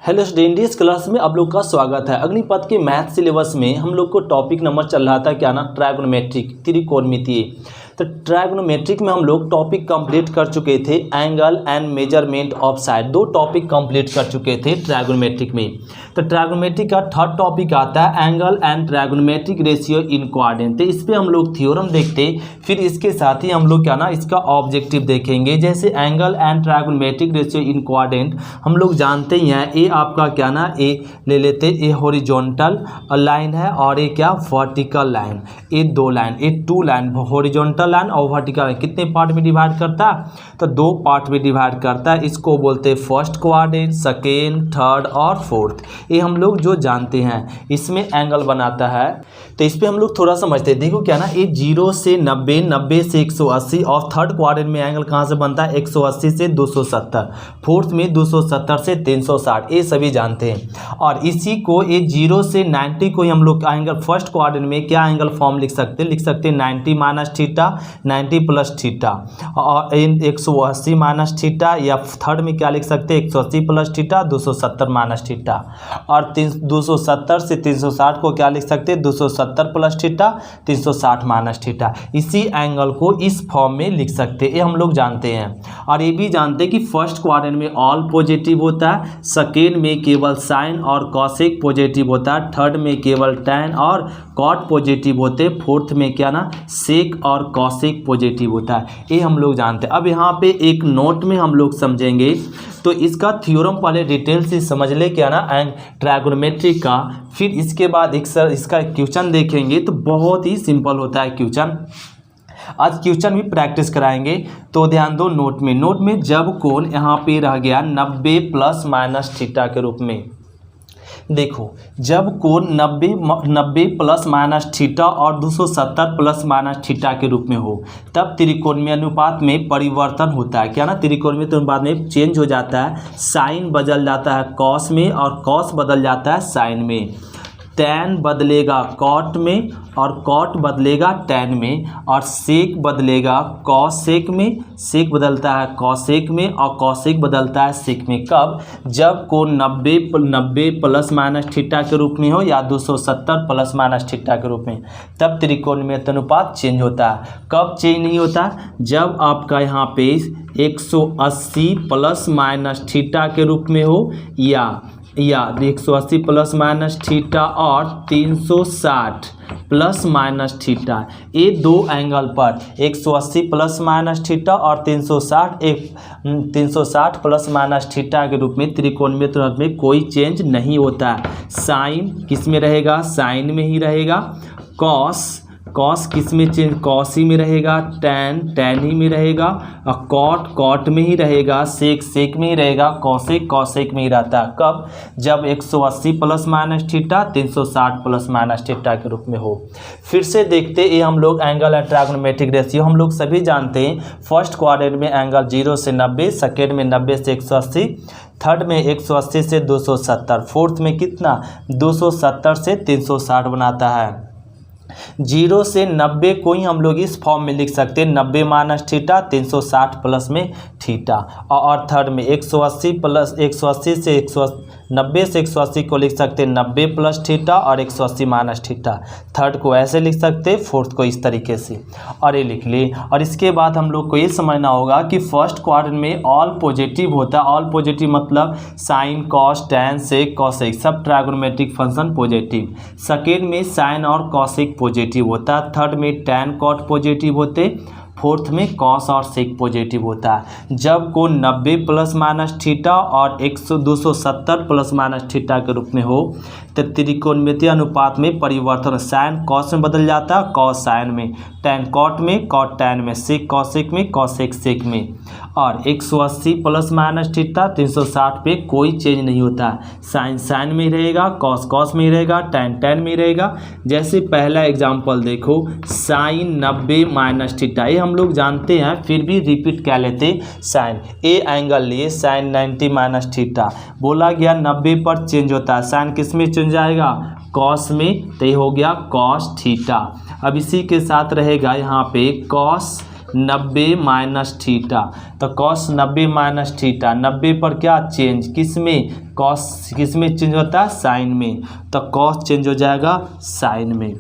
Hello student, इस class में आप लोग का स्वागत है। अग्निपथ के मैथ सिलेबस में हम लोग को टॉपिक नंबर चल रहा था क्या ना, ट्रायगोनोमेट्रिक, त्रिकोणमितीय। तो ट्रायगोनोमेट्रिक में हम लोग टॉपिक कंप्लीट कर चुके थे, angle and measurement of side. दो टॉपिक कंप्लीट कर चुके थे ट्रायगोनोमेट्रिक में। तो ट्रायगोनोमेट्रिक का थर्ड टॉपिक आता है angle and trigonometric ratio in quadrant. तो इस पर हम लोग थ्योरम देखते, फिर इसके साथ ही हम लोग क्या ना इसका ऑब्जेक्टिव देखेंगे। जैसे angle and trigonometric ratio in quadrant हम लोग जानते ही हैं, ए आपका क्या ना ए ले लेते, ए हॉरिजॉन्टल लाइन है और ये क्या वर्टिकल लाइन। ये दो लाइन, ये टू लाइन, हॉरिजॉन्टल लाइन और वर्टिकल लाइन कितने पार्ट में डिवाइड करता है? तो दो पार्ट में डिवाइड करता है। इसको बोलते हैं फर्स्ट क्वाड्रेंट, सेकेंड, थर्ड और फोर्थ। ये हम लोग जो जानते हैं, इसमें एंगल बनाता है। तो इस पर हम लोग थोड़ा समझते हैं। देखो क्या ना, ये 0 से 90, 90 से 180 और थर्ड क्वाड्रेंट में एंगल कहाँ से बनता है? 180 से 270, फोर्थ में 270 से 360, ये सभी जानते हैं। और इसी को ये 0 से 90 को हम लोग एंगल फर्स्ट क्वाड्रेंट में क्या एंगल फॉर्म लिख सकते हैं? लिख सकते हैं 90 माइनस थीटा, 90 प्लस थीटा, और 180 माइनस थीटा, या थर्ड में क्या लिख सकते हैं? 180 प्लस थीटा, 270 माइनस थीटा। और 270 से 360 को क्या लिख सकते हैं? 270 प्लस थीटा, 360 माइनस थीटा। इसी एंगल को इस फॉर्म में लिख सकते हैं, ये हम लोग जानते हैं। और ये भी जानते हैं कि फर्स्ट क्वाड्रेंट में ऑल पॉजिटिव होता है, सेकेंड में केवल साइन और कॉसेक पॉजिटिव होता है, थर्ड में केवल टैन और कॉट पॉजिटिव होते हैं, फोर्थ में क्या ना सेक और कॉसेक पॉजिटिव होता है। ये हम लोग जानते हैं। अब यहाँ पे एक नोट में हम लोग समझेंगे, तो इसका थ्योरम पहले डिटेल से समझ ले क्या ना ट्रायगोनोमेट्रिक का, फिर इसके बाद इसका क्वेश्चन देखेंगे। तो बहुत ही सिंपल होता है क्वेश्चन। आज क्वेश्चन भी प्रैक्टिस कराएंगे, तो ध्यान दो नोट में। नोट में जब कोण यहाँ पे रह गया 90 प्लस माइनस थीटा के रूप में, देखो जब कोण 90 प्लस माइनस थीटा और 270 प्लस माइनस थीटा के रूप में हो, तब त्रिकोणीय अनुपात में परिवर्तन होता है क्या ना, त्रिकोणीय अनुपात में चेंज हो जाता है। साइन बदल जाता है कॉस में और कॉस बदल जाता है साइन में। टैन बदलेगा कॉट में और कॉट बदलेगा टैन में, और सेक बदलेगा कॉसेक में, सेक बदलता है कॉसेक में और कॉसेक बदलता है सेक में। कब? जब कोण 90 प्लस माइनस थीटा के रूप में हो या 270 प्लस माइनस थीटा के रूप में, तब त्रिकोणीय अनुपात चेंज होता है। कब चेंज नहीं होता? जब आपका यहाँ पे 180 प्लस माइनस थीटा के रूप में हो, या 180 प्लस माइनस थीटा और 360 प्लस माइनस थीटा, ये दो एंगल पर 180 प्लस माइनस थीटा और 360 प्लस माइनस थीटा के रूप में त्रिकोणीय अनुपात में कोई चेंज नहीं होता है। साइन किस में रहेगा? साइन में ही रहेगा। कॉस किस में चेंज? कॉस ही में रहेगा। टैन ही में रहेगा। और कॉट में ही रहेगा। सेक में ही रहेगा। कॉसेक में ही रहता है। कब? जब 180 plus minus theta 360 plus minus theta के रूप में हो। फिर से देखते ये हम लोग एंगल एंड ट्रायगोनोमेट्रिक रेशियो हम लोग सभी जानते हैं। फर्स्ट क्वाड्रेंट में एंगल 0 से 90, सेकेंड में 90 से 180, थर्ड में 180 से 270, फोर्थ में कितना 270 से 360 बनाता है। 0 से 90 को ही हम लोग इस फॉर्म में लिख सकते हैं, 90 माइनस थीटा 360 प्लस में थीटा, और थर्ड में 180 से 180 को लिख सकते हैं 90 प्लस थीटा और 180 माइनस थीटा। थर्ड को ऐसे लिख सकते हैं, फोर्थ को इस तरीके से, और ये लिख ले। और इसके बाद हम लोग को ये समझना होगा कि फर्स्ट क्वाड्रेंट में ऑल पॉजिटिव होता है। ऑल पॉजिटिव मतलब साइन, कॉस, टैन, सेक, कॉसेक, सब ट्रायगोनोमेट्रिक फंक्शन पॉजिटिव। सेकेंड में साइन और कॉसेक पॉजिटिव होता है। थर्ड में टैन, कॉट पॉजिटिव होते। फोर्थ में कॉस और सेक पॉजिटिव होता है। जब कोण 90 प्लस माइनस थीटा और 270 प्लस माइनस थीटा के रूप में हो, तो त्रिकोणमितीय अनुपात में परिवर्तन साइन कॉस में बदल जाता है, कॉस साइन में, टैन कॉट में, कॉट टैन में, सेक कॉसेक में, कॉसेक सेक में। और 180 प्लस माइनस थीटा 360 पे कोई चेंज नहीं होता है। साइन में ही रहेगा, कॉस में ही रहेगा, टैन में ही रहेगा। जैसे पहला एग्जाम्पल देखो, साइन 90 माइनस थीटा, ये हम लोग जानते हैं, फिर भी रिपीट क्या लेते, साइन। ए एंगल लिए साइन 90 माइनस थीटा, बोला गया 90 पर चेंज होता है। साइन किस में चेंज आएगा? कॉस में, तो ये हो गया कॉस थीटा। अब इसी के साथ रहेगा यहाँ पे कॉस 90 माइनस थीटा। तो कॉस 90 माइनस थीटा, 90 पर क्या चेंज, किस में, कॉस किस में चेंज होता है, साइन में। तो कॉस चेंज हो जाएगा साइन में।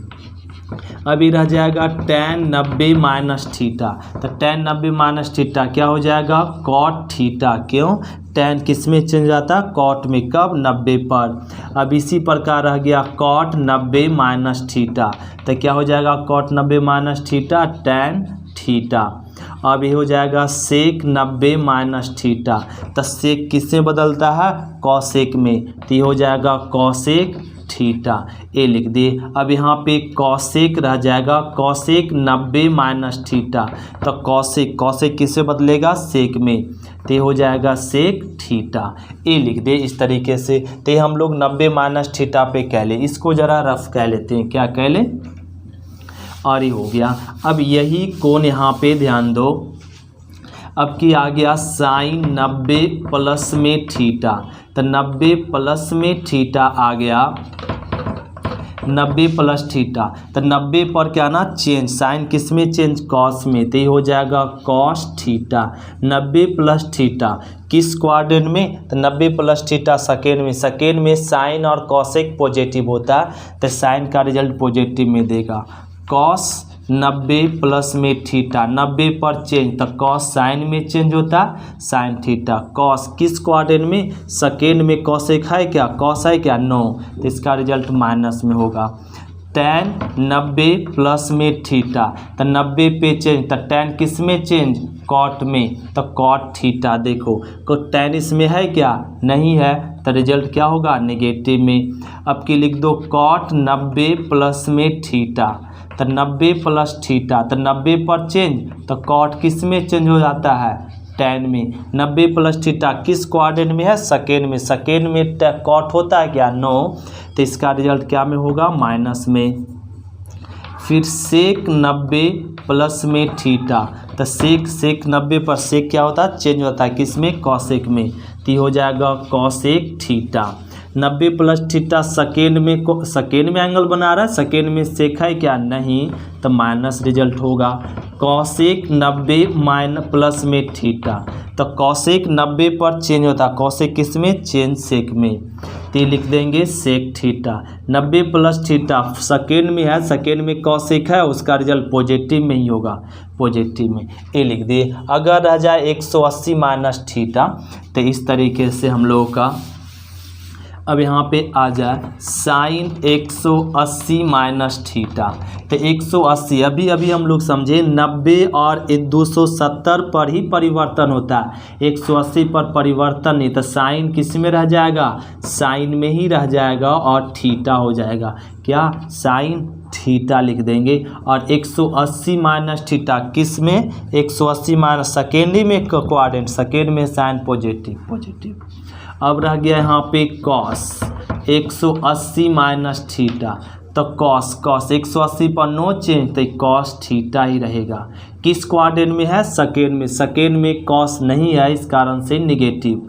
अभी रह जाएगा tan 90 माइनस थीटा। तो tan 90 माइनस थीटा क्या हो जाएगा, कॉट थीटा। क्यों, tan किस में चेंज आता है, कॉट में। कब, 90 पर। अब इसी प्रकार रह गया कॉट 90 माइनस थीटा। तो क्या हो जाएगा, cot 90 minus theta tan theta. अब ये हो जाएगा सेक 90 माइनस थीटा। तो सेक किस में बदलता है, कॉसेक में। तो ये हो जाएगा कॉसेक थीटा, ये लिख दिए। अब यहाँ पे कॉसेक रह जाएगा, कॉसेक 90 माइनस थीटा। तो कॉसेक, कॉसेक किससे बदलेगा, सेक में। तो ये हो जाएगा सेक थीटा, ये लिख दे इस तरीके से। तो ये हम लोग 90 माइनस थीटा पे कह ले, इसको ज़रा रफ कह लेते हैं, क्या कह ले, और ये हो गया। अब यही कोण यहाँ पे ध्यान दो, अब की आ गया साइन 90 प्लस में थीटा। तो 90 प्लस में थीटा आ गया, 90 प्लस थीटा। तो 90 पर क्या ना चेंज, साइन किस में चेंज, कॉस में। तो ये हो जाएगा कॉस थीटा। 90 प्लस थीटा किस क्वाड्रेंट में, तो 90 प्लस थीटा सेकेंड में। सेकेंड में साइन और कॉसेक पॉजिटिव होता है, तो साइन का रिजल्ट पॉजिटिव में देगा। कॉस 90 प्लस में थीटा, 90 पर चेंज, तो कॉस साइन में चेंज होता, साइन थीटा। कॉस किस क्वाड्रेंट में, सेकेंड में। कॉसेक है क्या, कॉस है क्या, नो। तो इसका रिजल्ट माइनस में होगा। tan 90 प्लस में थीटा, तो 90 पे चेंज, तो tan किस में चेंज, कॉट में। तो कॉट थीटा, देखो को tan इसमें है क्या, नहीं है, तो रिजल्ट क्या होगा, नेगेटिव में। अब की लिख दो कॉट 90 प्लस में थीटा। तो 90 प्लस थीटा, तो 90 पर चेंज, तो कॉट किस में चेंज हो जाता है, tan में। 90 प्लस थीटा किस क्वाड्रेंट में है, सेकेंड में। सेकेंड में कॉट होता है क्या, नो। तो इसका रिजल्ट क्या में होगा, माइनस में। फिर सेक 90 प्लस में थीटा। तो सेक 90 पर सेक क्या होता है, चेंज होता है, किस में, कॉसेक में। तो हो जाएगा cosec theta. 90 plus theta second में, सेकेंड में एंगल बना रहा है, सेकेंड में सेक है क्या, नहीं, तो माइनस रिजल्ट होगा। कॉसेक 90 माइनस प्लस में थीटा। तो कॉसेक 90 पर चेंज होता है, कॉसेक किस में, चेंज सेक में। तो लिख देंगे sec theta. 90 plus theta second में है, सेकेंड में कॉसेक है, उसका रिजल्ट पॉजिटिव में ही होगा, पॉजिटिव में, ये लिख दिए। अगर रह जाए 180 माइनस थीटा, तो इस तरीके से हम लोगों का अब यहाँ पे आ जाए साइन 180 माइनस थीटा। तो 180 अभी हम लोग समझे 90 और 270 पर ही परिवर्तन होता है, 180 पर परिवर्तन नहीं। तो साइन किस में रह जाएगा, साइन में ही रह जाएगा और थीटा हो जाएगा, क्या, साइन थीटा लिख देंगे। और 180 माइनस थीटा किस में, 180 माइनस सेकेंड में क्वाड्रेंट, सेकेंड में साइन पॉजिटिव। अब रह गया यहाँ पे कॉस 180 माइनस थीटा। तो कॉस 180 पर नो चेंज, तो कॉस थीटा ही रहेगा। किस क्वाड्रेंट में है, सेकेंड में। सेकेंड में कॉस नहीं है, इस कारण से निगेटिव।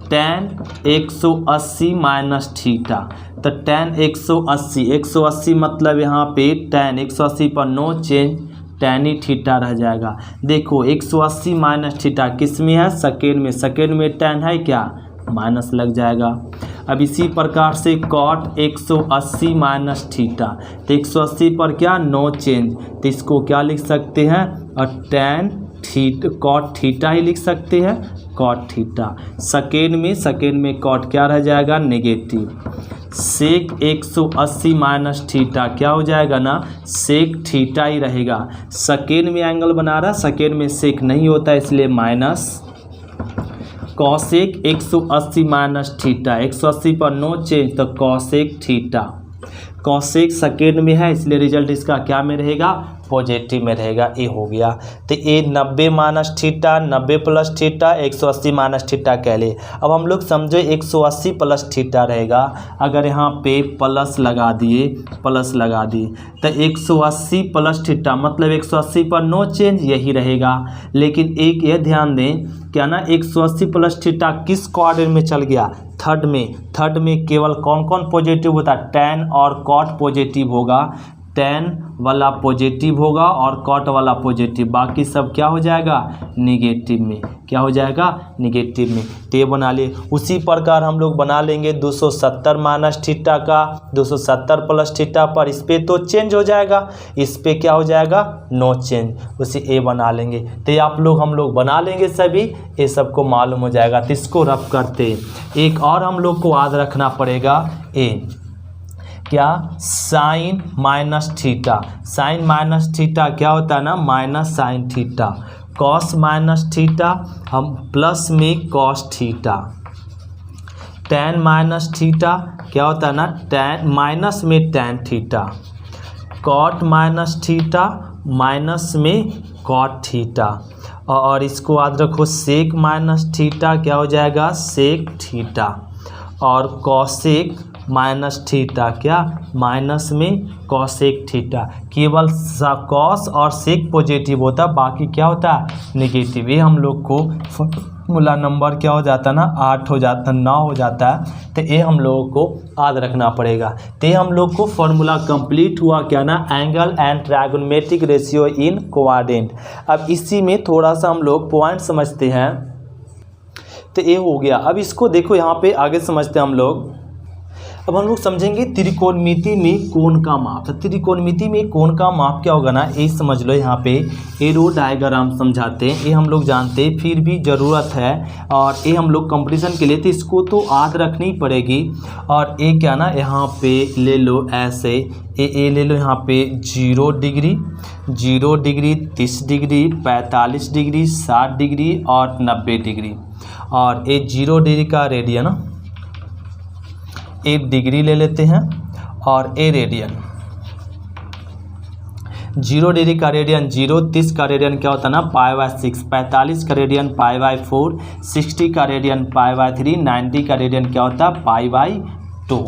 tan 180 minus theta. तो tan 180 मतलब यहाँ पे tan 180 पर नो चेंज, tan ही थीटा रह जाएगा। देखो 180 माइनस थीटा किस में है, सेकेंड में। सेकेंड में tan है क्या, माइनस लग जाएगा। अब इसी प्रकार से कॉट 180 माइनस थीटा। तो 180 पर क्या, नो चेंज, तो इसको क्या लिख सकते हैं, और tan कॉट थीटा ही लिख सकते हैं, कॉट थीटा। सेकेंड में कॉट क्या रह जाएगा, नेगेटिव। सेक 180 माइनस थीटा क्या हो जाएगा ना, सेक थीटा ही रहेगा। सेकेंड में एंगल बना रहा, सेकेंड में सेक नहीं होता, इसलिए माइनस। कॉसेक 180 माइनस थीटा, 180 पर नो चेंज, तो कॉसेक थीटा। कॉसेक सेकेंड में है, इसलिए रिजल्ट इसका क्या में रहेगा, पॉजिटिव में रहेगा, ये हो गया। तो ये 90 minus theta, 90 plus theta, 180 minus theta कह ले। अब हम लोग समझो 180 प्लस थीटा रहेगा, अगर यहाँ पे प्लस लगा दिए, तो 180 प्लस थीटा मतलब 180 पर नो चेंज, यही रहेगा। लेकिन एक ये ध्यान दें क्या ना, 180 प्लस थीटा किस क्वाड्रेंट में चल गया, थर्ड में। थर्ड में केवल कौन कौन पॉजिटिव होता है, tan और cot पॉजिटिव होगा। tan वाला पॉजिटिव होगा और cot वाला पॉजिटिव, बाकी सब क्या हो जाएगा निगेटिव में, क्या हो जाएगा निगेटिव में। तो ये बना लिए। उसी प्रकार हम लोग बना लेंगे 270 माइनस थीटा का 270 प्लस थीटा पर, इस पर तो चेंज हो जाएगा, इस पर क्या हो जाएगा नो चेंज, उसे ए बना लेंगे। तो ये आप लोग हम लोग बना लेंगे सभी, ये सबको मालूम हो जाएगा। तो इसको रफ करते हैं। एक और हम लोग को याद रखना पड़ेगा ए, क्या sine minus theta, sine minus theta क्या होता है ना minus sine theta, cos minus theta हम प्लस में cos theta, tan minus theta क्या होता है ना टैन माइनस में tan theta, cot minus theta minus में कॉट थीटा, और इसको याद रखो सेक माइनस थीटा क्या हो जाएगा सेक थीटा, और कॉसेक माइनस थीटा क्या माइनस में कॉसेक थीटा। केवल कॉस और सेक पॉजिटिव होता है, बाकी क्या होता है नेगेटिव। ये हम लोग को फॉर्मूला नंबर क्या हो जाता है ना 8 हो जाता 9 हो जाता है। तो ये हम लोगों को याद रखना पड़ेगा। तो ये हम लोग को फॉर्मूला कंप्लीट हुआ क्या ना angle and trigonometric ratio in coordinate. अब इसी में थोड़ा सा हम लोग पॉइंट समझते हैं। तो ये हो गया। अब इसको देखो यहाँ पे आगे समझते हैं हम लोग। अब हम लोग समझेंगे त्रिकोणमिति में कोण का माप। तो त्रिकोणमिति में कोण का माप क्या होगा ना ये समझ लो। यहाँ पे एरो डायग्राम समझाते हैं, ये हम लोग जानते हैं, फिर भी ज़रूरत है और ये हम लोग कंपटीशन के लिए तो इसको तो याद रखनी पड़ेगी। और ये क्या ना यहाँ पे ले लो ऐसे ए ले लो यहाँ पे 0 डिग्री 30 डिग्री 45 डिग्री 60 डिग्री और 90 डिग्री, और ये 0 डिग्री का रेडियन 1 डिग्री ले लेते हैं, और ए रेडियन 0 डिग्री का रेडियन 0, 30 का रेडियन क्या होता है ना π/6, 45 का रेडियन π/4, 60 का रेडियन π/3, 90 का रेडियन क्या होता है π/2।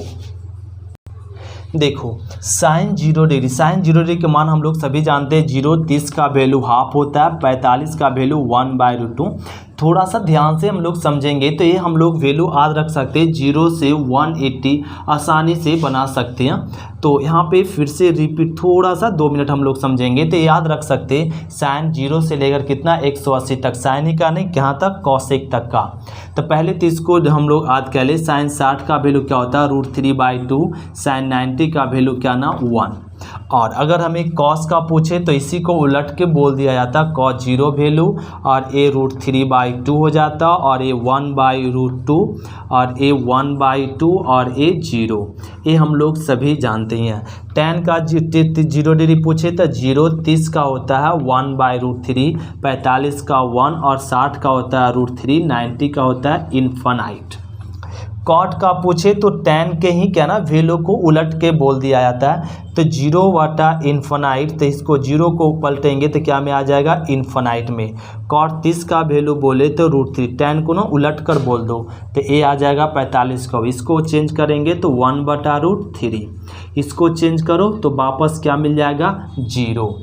देखो साइन 0 डिग्री, साइन 0 डिग्री के मान हम लोग सभी जानते हैं 0, 30 का वैल्यू हाफ होता है, 45 का वैल्यू 1/2। थोड़ा सा ध्यान से हम लोग समझेंगे तो ये हम लोग वैल्यू याद रख सकते हैं, 0 से 180 आसानी से बना सकते हैं। तो यहाँ पे फिर से रिपीट थोड़ा सा 2 मिनट हम लोग समझेंगे तो याद रख सकते हैं साइन 0 से लेकर कितना 180 तक, साइन ही का नहीं यहाँ तक कॉसेक तक का। तो पहले तो इसको हम लोग याद कर ले, साइन 60 का वैल्यू क्या होता है √3/2, साइन 90 का वैल्यू क्या ना 1। और अगर हमें कॉस का पूछे तो इसी को उलट के बोल दिया जाता कॉस 0 वैल्यू, और ए √3/2 हो जाता, और ए 1/√2, और ए 1/2, और ए 0। ये हम लोग सभी जानते हैं। tan का 0 डिग्री पूछे तो 0, 30 का होता है 1/√3, 45 का 1, और 60 का होता है √3, 90 का होता है इन्फिनाइट। कॉट का पूछे तो tan के ही क्या ना वैल्यू को उलट के बोल दिया जाता है। तो 0/इन्फिनाइट, तो इसको 0 को पलटेंगे तो क्या में आ जाएगा इन्फिनाइट में। कॉट 30 का वैल्यू बोले तो √3, tan को ना उलट कर बोल दो तो ए आ जाएगा 45 का। इसको चेंज करेंगे तो 1/√3, इसको चेंज करो तो वापस क्या मिल जाएगा 0।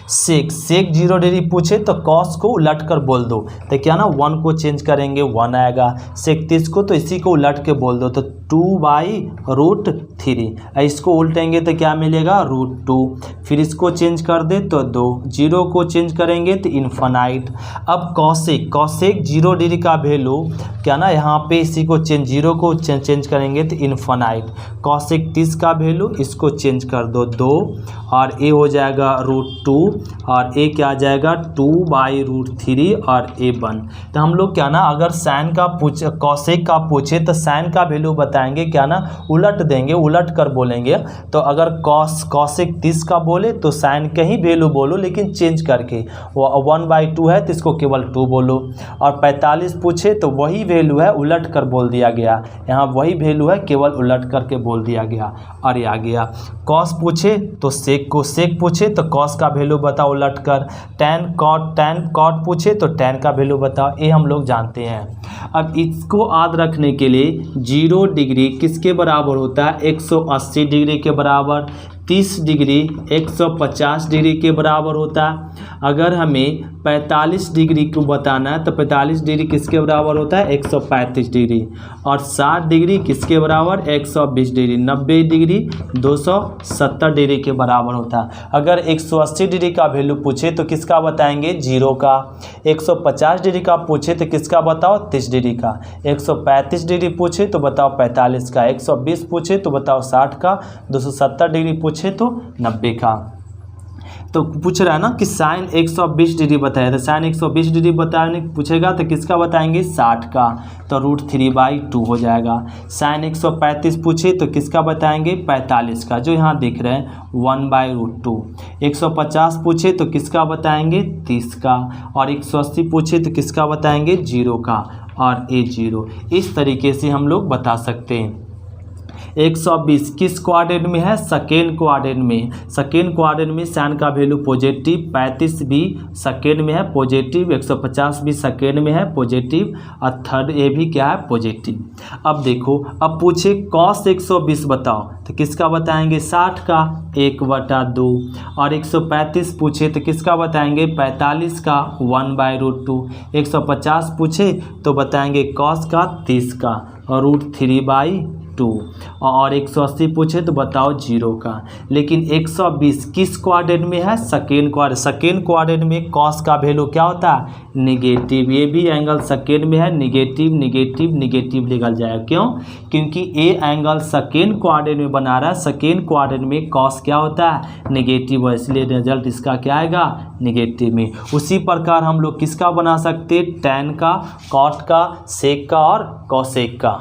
सेक 0 डिग्री पूछे तो कॉस को उलट कर बोल दो तो क्या ना 1 को चेंज करेंगे 1 आएगा। सेक 30 को तो इसी को उलट के बोल दो तो 2/√3, इसको उल्टेंगे तो क्या मिलेगा √2, फिर इसको चेंज कर दे तो 2, 0 को चेंज करेंगे तो इन्फिनाइट। अब कॉसेक 0 डिग्री का वैल्यू क्या ना यहाँ पे इसी को 0 को चेंज करेंगे तो इन्फिनाइट। कॉसेक 30 का वैल्यू इसको चेंज कर दो 2, और ए हो जाएगा √2, और ए क्या आ जाएगा 2/√3, और ए 1। तो हम लोग क्या ना अगर साइन का कॉसेक का पूछे तो साइन का वैल्यू बताएंगे क्या ना उलट देंगे, उलट कर बोलेंगे। तो अगर कॉसेक 30 का बोले तो साइन का ही वैल्यू बोलो लेकिन चेंज करके, वो 1/2 है तो इसको केवल 2 बोलो। और 45 पूछे तो वही वैल्यू है उलट कर बोल दिया गया, यहाँ वही वैल्यू है केवल उलट करके बोल दिया गया, और ये आ गया। कॉस पूछे तो सेक पूछे तो कॉस का वैल्यू बताओ उलट कर। tan कॉट पूछे तो tan का वैल्यू बताओ, ये हम लोग जानते हैं। अब इसको याद रखने के लिए 0 डिग्री किसके बराबर होता है 180 डिग्री के बराबर, 30 डिग्री 150 डिग्री के बराबर होता है। अगर हमें 45 डिग्री को बताना है तो 45 डिग्री किसके बराबर होता है 135 डिग्री, और 60 डिग्री किसके बराबर 120 डिग्री, 90 डिग्री 270 डिग्री के बराबर होता है। अगर 180 डिग्री का वैल्यू पूछे तो किसका बताएंगे 0 का, 150 डिग्री का पूछे तो किसका बताओ 30 डिग्री का, 135 डिग्री पूछे तो बताओ 45 का, 120 पूछे तो बताओ 60 का, 270 डिग्री पूछे तो 90 का। तो पूछ रहा है ना कि साइन 120 डिग्री बताया, तो साइन 120 डिग्री बताने पूछेगा तो किसका बताएंगे 60 का, तो √3/2 हो जाएगा। साइन 135 पूछे तो किसका बताएंगे 45 का, जो यहाँ दिख रहे हैं 1/√2। 150 पूछे तो किसका बताएंगे 30 का, और 180 पूछे तो किसका बताएंगे 0 का, और ये 0। इस तरीके से हम लोग बता सकते हैं। 120 किस क्वाड्रेंट में है सेकेंड क्वाड्रेंट में, सेकेंड क्वाड्रेंट में साइन का वैल्यू पॉजिटिव, 35 भी सेकेंड में है पॉजिटिव, 150 भी सेकेंड में है पॉजिटिव, और थर्ड ये भी क्या है पॉजिटिव। अब देखो, अब पूछे cos 120 बताओ तो किसका बताएंगे 60 का 1/2, और 135 पूछे तो किसका बताएंगे 45 का 1/√2, 150 पूछे तो बताएंगे cos का 30 का और √3/2, और 180 पूछे तो बताओ 0 का। लेकिन 120 किस क्वाड्रेंट में है सेकेंड क्वाड्रेंट, सेकेंड क्वाड्रेंट में cos का वैल्यू क्या होता है नेगेटिव, ये भी एंगल सेकेंड में है नेगेटिव नेगेटिव नेगेटिव निकल जाएगा। क्यों? क्योंकि ये एंगल सेकेंड क्वाड्रेंट में बना रहा है, सेकेंड क्वाड्रेंट में cos क्या होता है नेगेटिव है, इसलिए रिजल्ट इसका क्या आएगा नेगेटिव में। उसी प्रकार हम लोग किसका बना सकते हैं tan का, cot का, sec का और cosec का।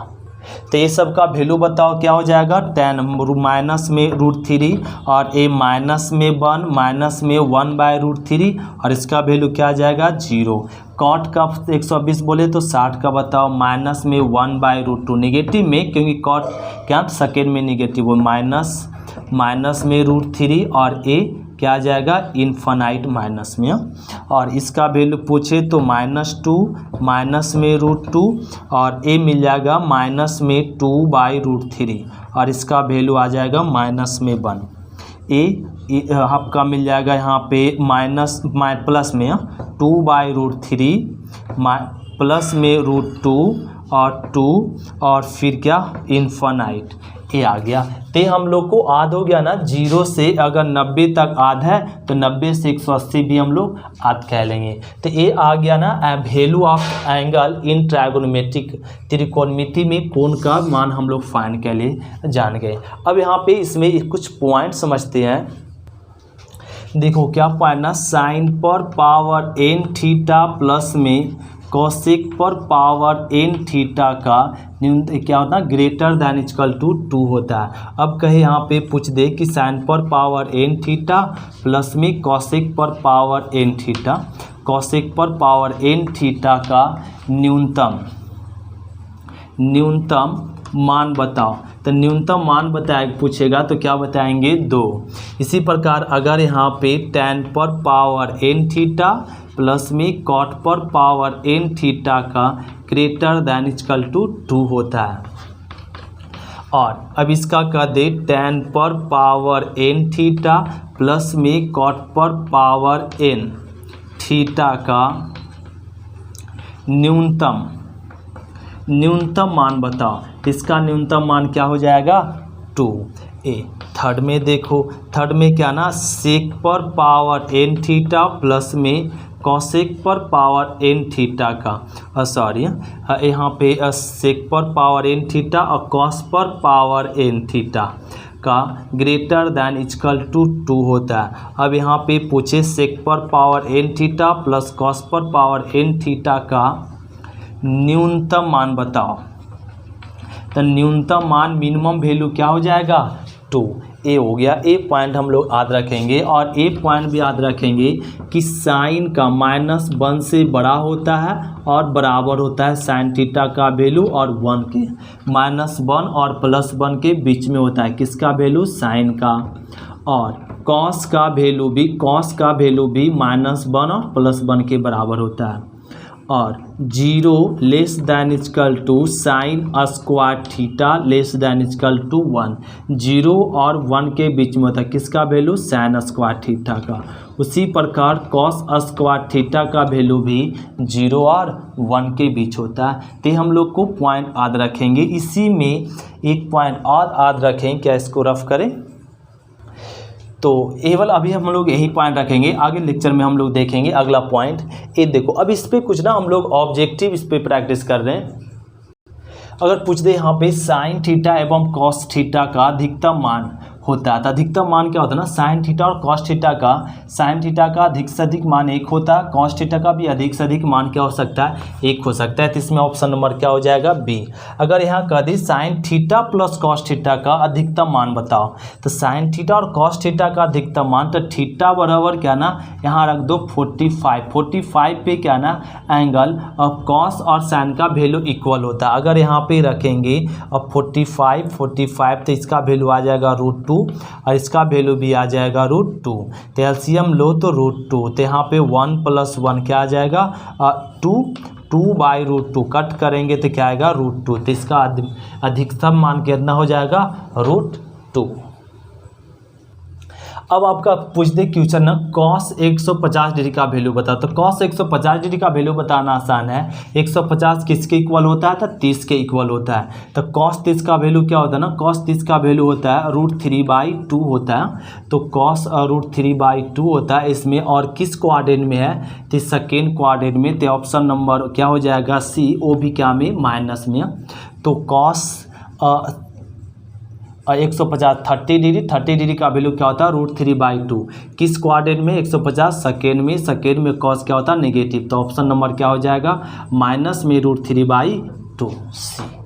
तो ये सब का वैल्यू बताओ क्या हो जाएगा, tan माइनस में √3 और a माइनस में 1 माइनस में 1/√3, और इसका वैल्यू क्या आ जाएगा 0। cot का 120 बोले तो 60 का बताओ माइनस में 1/√2 नेगेटिव में, क्योंकि cot क्या सेकेंड में नेगेटिव हो, माइनस में √3 और a क्या आ जाएगा इन्फानाइट माइनस में, और इसका वैल्यू पूछे तो -2 माइनस में √2 और a मिल जाएगा माइनस में 2/√3, और इसका वैल्यू आ जाएगा माइनस में 1। a आपका मिल जाएगा यहाँ पे प्लस में 2/√3 प्लस में √2 और 2 और फिर क्या इन्फानाइट ये आ गया। तो हम लोग को आध हो गया ना, 0 से अगर 90 तक आध है तो 90 से 180 भी हम लोग आध कह लेंगे। तो ये आ गया ना value of angle in trigonometric, त्रिकोणमिति में कोण का मान हम लोग फाइंड के लिए जान गए। अब यहाँ पे इसमें कुछ पॉइंट समझते हैं। देखो क्या पॉइंट ना, साइन पर पावर n थीटा प्लस में कोसेक पर पावर n थीटा का क्या होता है ग्रेटर दैन इक्वल टू 2 होता है। अब कहे यहाँ पे पूछ दे कि साइन पर पावर n थीटा प्लस में कोसेक पर पावर n थीटा, कोसेक पर पावर n थीटा का न्यूनतम मान बताओ। तो न्यूनतम मान पूछेगा तो क्या बताएंगे 2। इसी प्रकार अगर यहाँ पे tan पर पावर n थीटा प्लस में cot पर पावर n थीटा का ग्रेटर दैन इक्वल टू 2 होता है, और अब इसका कह दे tan पर पावर n थीटा प्लस में cot पर पावर n थीटा का न्यूनतम मान बताओ। इसका न्यूनतम मान क्या हो जाएगा 2a। थर्ड में देखो, थर्ड में क्या ना सेक पर पावर n थीटा प्लस में कॉसेक पर पावर n थीटा का सॉरी यहाँ पे सेक पर पावर n थीटा और कॉस पर पावर n थीटा का ग्रेटर दैन इक्वल टू 2 होता है। अब यहाँ पे पूछे सेक पर power n theta plus cos पर पावर n थीटा का न्यूनतम मान बताओ। तो न्यूनतम मान मिनिमम वैल्यू क्या हो जाएगा 2। ए हो गया। ए पॉइंट हम लोग याद रखेंगे, और ए पॉइंट भी याद रखेंगे कि साइन का -1 से बड़ा होता है और बराबर होता है साइन थीटा का वैल्यू और 1 के, -1 और +1 के बीच में होता है किसका वैल्यू साइन का, और कॉस का वैल्यू भी -1 और +1 के बराबर होता है। और 0 less than equal to sine square theta less than equal to 1। 0 और 1 के बीच में होता है किसका वैल्यू, साइन स्क्वायर थीटा का। उसी प्रकार कॉस स्क्वायर थीटा का वैल्यू भी 0 और 1 के बीच होता है। तो हम लोग को पॉइंट याद रखेंगे। इसी में एक पॉइंट और याद रखें, क्या इसको रफ करें, तो ये वाला अभी हम लोग यही पॉइंट रखेंगे। आगे लेक्चर में हम लोग देखेंगे अगला पॉइंट। ये देखो, अब इस पे कुछ ना हम लोग ऑब्जेक्टिव इस पे प्रैक्टिस कर रहे हैं। अगर पूछ दे यहाँ पे साइन थीटा एवं कॉस थीटा का अधिकतम मान होता है, तो अधिकतम मान क्या होता है ना, साइन थीटा और कॉस थीटा का, साइन थीटा का अधिक से अधिक मान 1 होता है, कॉस थीटा का भी अधिक से अधिक मान क्या हो सकता है, 1 हो सकता है। तो इसमें ऑप्शन नंबर क्या हो जाएगा, बी। अगर यहाँ कह दी sine theta plus cos theta का अधिकतम मान बताओ, तो साइन थीटा और कॉस थीटा का अधिकतम मान, तो थीटा बराबर क्या ना, यहाँ रख दो 45। 45 पे क्या ना एंगल, अब कॉस और साइन का वैल्यू इक्वल होता है। अगर यहाँ पे रखेंगे अब 45 तो इसका वैल्यू आ जाएगा √2 और इसका वैल्यू भी आ जाएगा √2। तो एलसीएम लो तो √2, तो यहाँ पे 1 + 1 क्या आ जाएगा 2/√2 कट करेंगे तो क्या आएगा √2। तो इसका अधिकतम मान कितना हो जाएगा √2। अब आपका पूछ दे क्वेश्चन ना, कॉस 150 डिग्री का वैल्यू बता। तो कॉस 150 डिग्री का वैल्यू बताना आसान है। 150 किसके इक्वल होता है, तो 30 के इक्वल होता है। तो कॉस 30 का वैल्यू क्या होता है ना, कॉस 30 का वैल्यू होता है √3/2 होता है। तो कॉस √3/2 होता है इसमें, और किस क्वाड्रेंट में है, तो सेकेंड क्वाड्रेंट में। तो ऑप्शन नंबर क्या हो जाएगा सी, वो भी क्या में माइनस में। तो कॉस 150 30 डिग्री का वैल्यू क्या होता है √3/2। किस क्वाड्रेंट में, 150 सेकेंड में। सेकेंड में कॉस क्या होता है नेगेटिव। तो ऑप्शन नंबर क्या हो जाएगा माइनस में √3/2 सी।